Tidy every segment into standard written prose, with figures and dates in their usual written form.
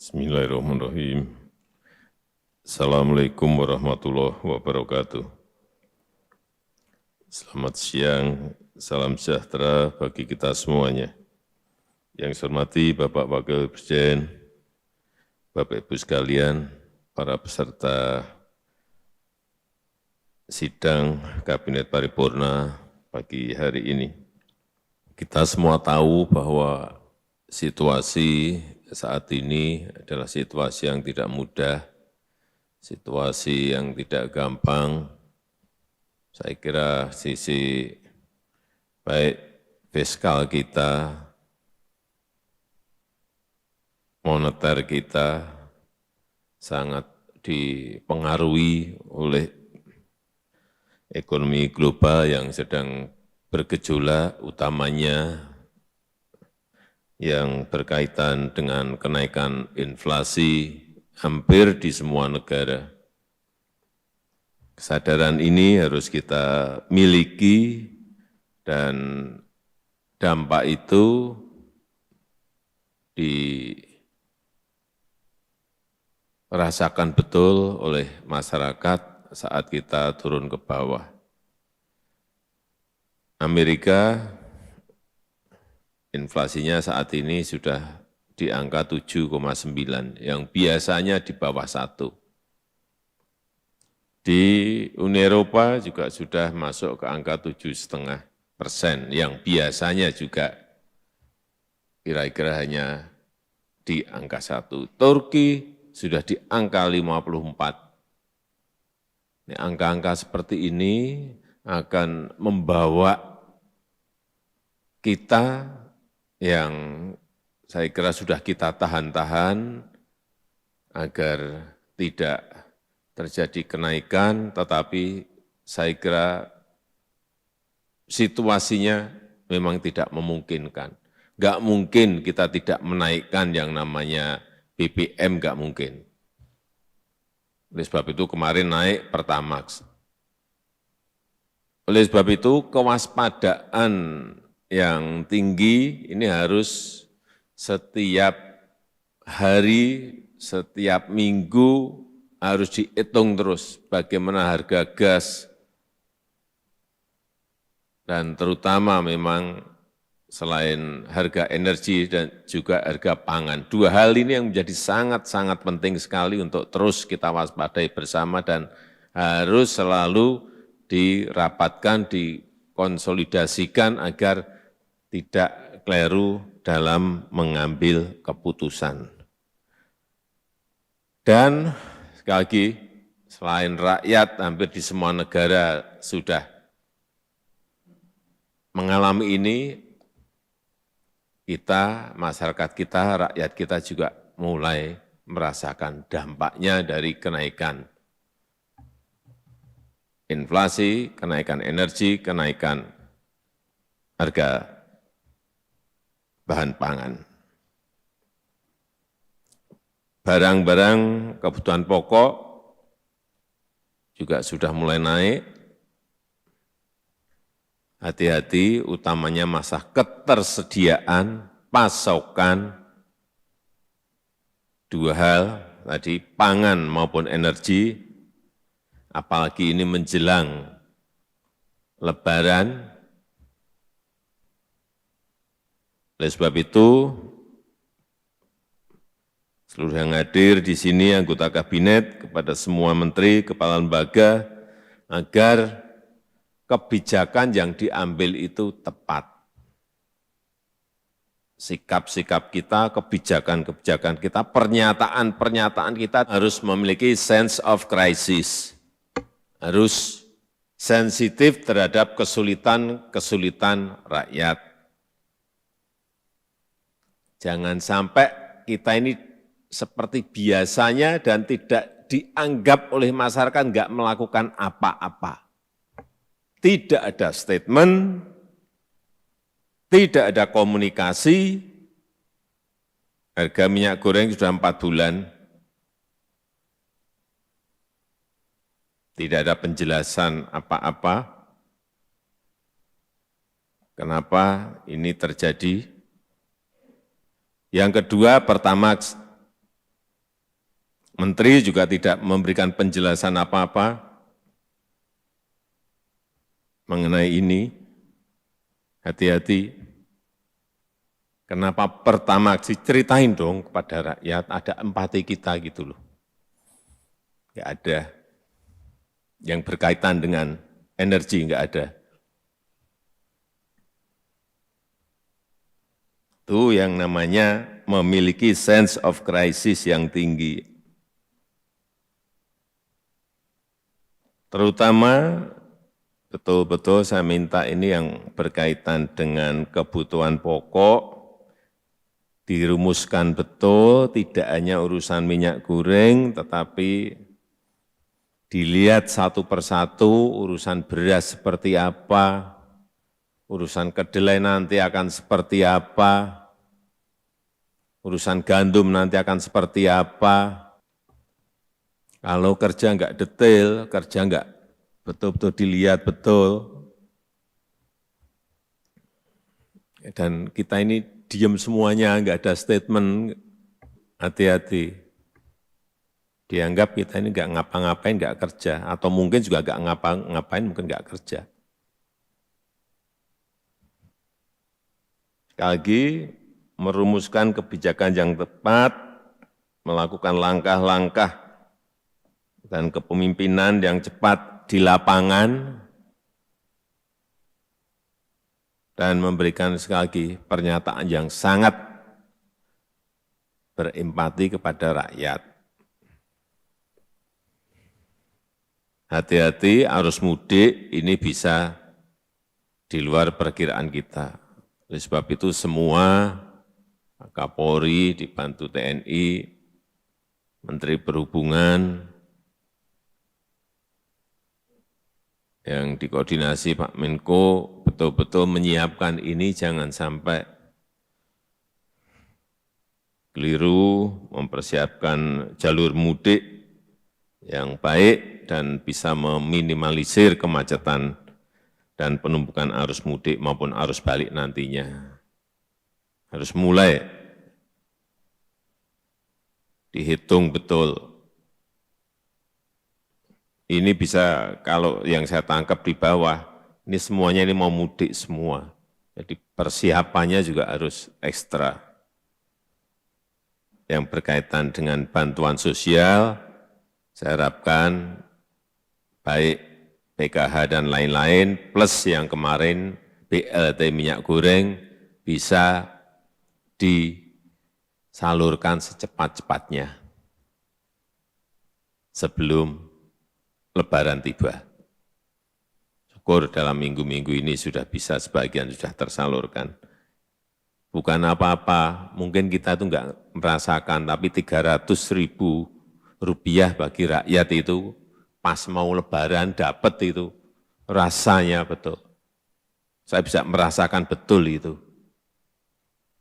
Bismillahirrahmanirrahim. Assalamualaikum warahmatullahi wabarakatuh. Selamat siang, salam sejahtera bagi kita semuanya. Yang saya hormati Bapak Wakil Presiden, Bapak Ibu sekalian, para peserta sidang Kabinet Paripurna pagi hari ini. Kita semua tahu bahwa situasi saat ini adalah situasi yang tidak mudah, situasi yang tidak gampang. Saya kira sisi baik fiskal kita, moneter kita sangat dipengaruhi oleh ekonomi global yang sedang bergejolak, utamanya yang berkaitan dengan kenaikan inflasi hampir di semua negara. Kesadaran ini harus kita miliki dan dampak itu dirasakan betul oleh masyarakat saat kita turun ke bawah. Amerika inflasinya saat ini sudah di angka 7,9, yang biasanya di bawah 1. Di Uni Eropa juga sudah masuk ke angka 7,5%, yang biasanya juga kira-kira hanya di angka 1. Turki sudah di angka 54. Angka-angka seperti ini akan membawa kita yang saya kira sudah kita tahan-tahan agar tidak terjadi kenaikan, tetapi saya kira situasinya memang tidak memungkinkan. Enggak mungkin kita tidak menaikkan yang namanya BBM, enggak mungkin. Oleh sebab itu kemarin naik Pertamax. Oleh sebab itu kewaspadaan yang tinggi ini harus setiap hari, setiap minggu harus dihitung terus bagaimana harga gas dan terutama memang selain harga energi dan juga harga pangan. Dua hal ini yang menjadi sangat-sangat penting sekali untuk terus kita waspadai bersama dan harus selalu dirapatkan, dikonsolidasikan agar tidak keliru dalam mengambil keputusan. Dan sekali lagi, selain rakyat, hampir di semua negara sudah mengalami ini, kita, masyarakat kita, rakyat kita juga mulai merasakan dampaknya dari kenaikan inflasi, kenaikan energi, kenaikan harga bahan pangan. Barang-barang kebutuhan pokok juga sudah mulai naik. Hati-hati, utamanya masalah ketersediaan, pasokan, dua hal tadi, pangan maupun energi, apalagi ini menjelang Lebaran. Oleh sebab itu, seluruh yang hadir di sini, anggota kabinet, kepada semua menteri, kepala lembaga, agar kebijakan yang diambil itu tepat. Sikap-sikap kita, kebijakan-kebijakan kita, pernyataan-pernyataan kita harus memiliki sense of crisis. Harus sensitif terhadap kesulitan-kesulitan rakyat. Jangan sampai kita ini seperti biasanya dan tidak dianggap oleh masyarakat enggak melakukan apa-apa. Tidak ada statement, tidak ada komunikasi, harga minyak goreng sudah 4 bulan, tidak ada penjelasan apa-apa, kenapa ini terjadi. Yang kedua, Pertamax Menteri juga tidak memberikan penjelasan apa-apa mengenai ini. Hati-hati. Kenapa pertama ceritain dong kepada rakyat, ada empati kita gitu loh. Nggak ada. Yang berkaitan dengan energi nggak ada. Itu yang namanya memiliki sense of crisis yang tinggi. Terutama betul-betul saya minta ini yang berkaitan dengan kebutuhan pokok, dirumuskan betul, tidak hanya urusan minyak goreng, tetapi dilihat satu persatu urusan beras seperti apa, urusan kedelai nanti akan seperti apa, urusan gandum nanti akan seperti apa. Kalau kerja enggak detail, kerja enggak betul-betul dilihat betul, dan kita ini diam semuanya, enggak ada statement, hati-hati. Dianggap kita ini enggak ngapa-ngapain, enggak kerja, atau mungkin juga enggak ngapa-ngapain, mungkin enggak kerja. Sekali lagi, merumuskan kebijakan yang tepat, melakukan langkah-langkah dan kepemimpinan yang cepat di lapangan, dan memberikan sekali lagi pernyataan yang sangat berempati kepada rakyat. Hati-hati, arus mudik ini bisa di luar perkiraan kita. Oleh sebab itu semua Kapolri dibantu TNI, Menteri Perhubungan, yang dikoordinasi Pak Menko betul-betul menyiapkan ini, jangan sampai keliru, mempersiapkan jalur mudik yang baik dan bisa meminimalisir kemacetan dan penumpukan arus mudik maupun arus balik nantinya. Harus mulai dihitung betul. Ini bisa, kalau yang saya tangkap di bawah, ini semuanya ini mau mudik semua. Jadi persiapannya juga harus ekstra. Yang berkaitan dengan bantuan sosial, saya harapkan baik PKH dan lain-lain, plus yang kemarin BLT minyak goreng bisa disalurkan secepat-cepatnya sebelum Lebaran tiba. Syukur dalam minggu-minggu ini sudah bisa, sebagian sudah tersalurkan. Bukan apa-apa, mungkin kita itu enggak merasakan, tapi 300.000 rupiah bagi rakyat itu pas mau Lebaran dapat itu, rasanya betul. Saya bisa merasakan betul itu.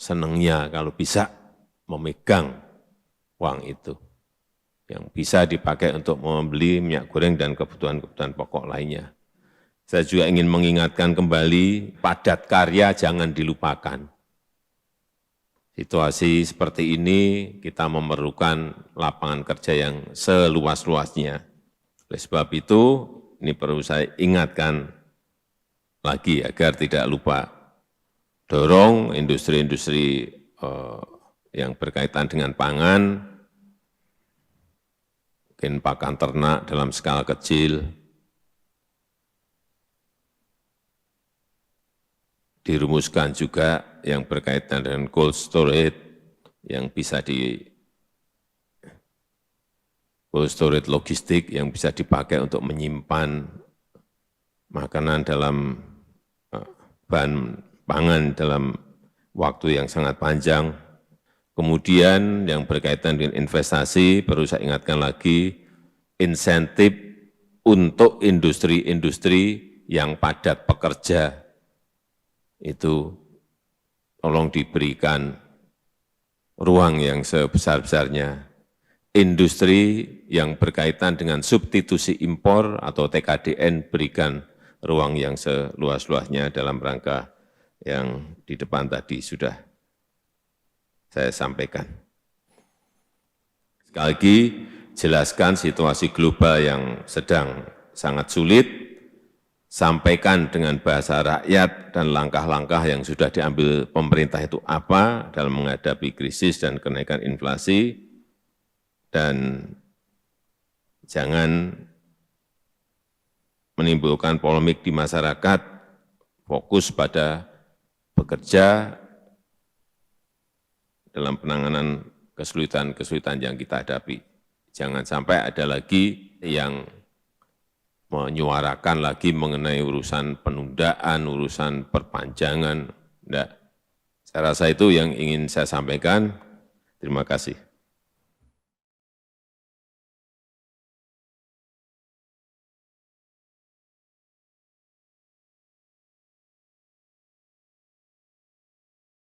Senangnya kalau bisa memegang uang itu, yang bisa dipakai untuk membeli minyak goreng dan kebutuhan-kebutuhan pokok lainnya. Saya juga ingin mengingatkan kembali, padat karya jangan dilupakan. Situasi seperti ini kita memerlukan lapangan kerja yang seluas-luasnya. Oleh sebab itu, ini perlu saya ingatkan lagi agar tidak lupa. Dorong industri-industri yang berkaitan dengan pangan, mungkin pakan ternak dalam skala kecil, dirumuskan juga yang berkaitan dengan cold storage, yang bisa cold storage logistik yang bisa dipakai untuk menyimpan makanan dalam bahan pangan dalam waktu yang sangat panjang. Kemudian yang berkaitan dengan investasi, perlu saya ingatkan lagi, insentif untuk industri-industri yang padat pekerja, itu tolong diberikan ruang yang sebesar-besarnya. Industri yang berkaitan dengan substitusi impor atau TKDN, berikan ruang yang seluas-luasnya dalam rangka yang di depan tadi sudah saya sampaikan. Sekali lagi, jelaskan situasi global yang sedang sangat sulit, sampaikan dengan bahasa rakyat dan langkah-langkah yang sudah diambil pemerintah itu apa dalam menghadapi krisis dan kenaikan inflasi, dan jangan menimbulkan polemik di masyarakat, fokus pada bekerja dalam penanganan kesulitan-kesulitan yang kita hadapi. Jangan sampai ada lagi yang menyuarakan lagi mengenai urusan penundaan, urusan perpanjangan. Enggak. Saya rasa itu yang ingin saya sampaikan. Terima kasih.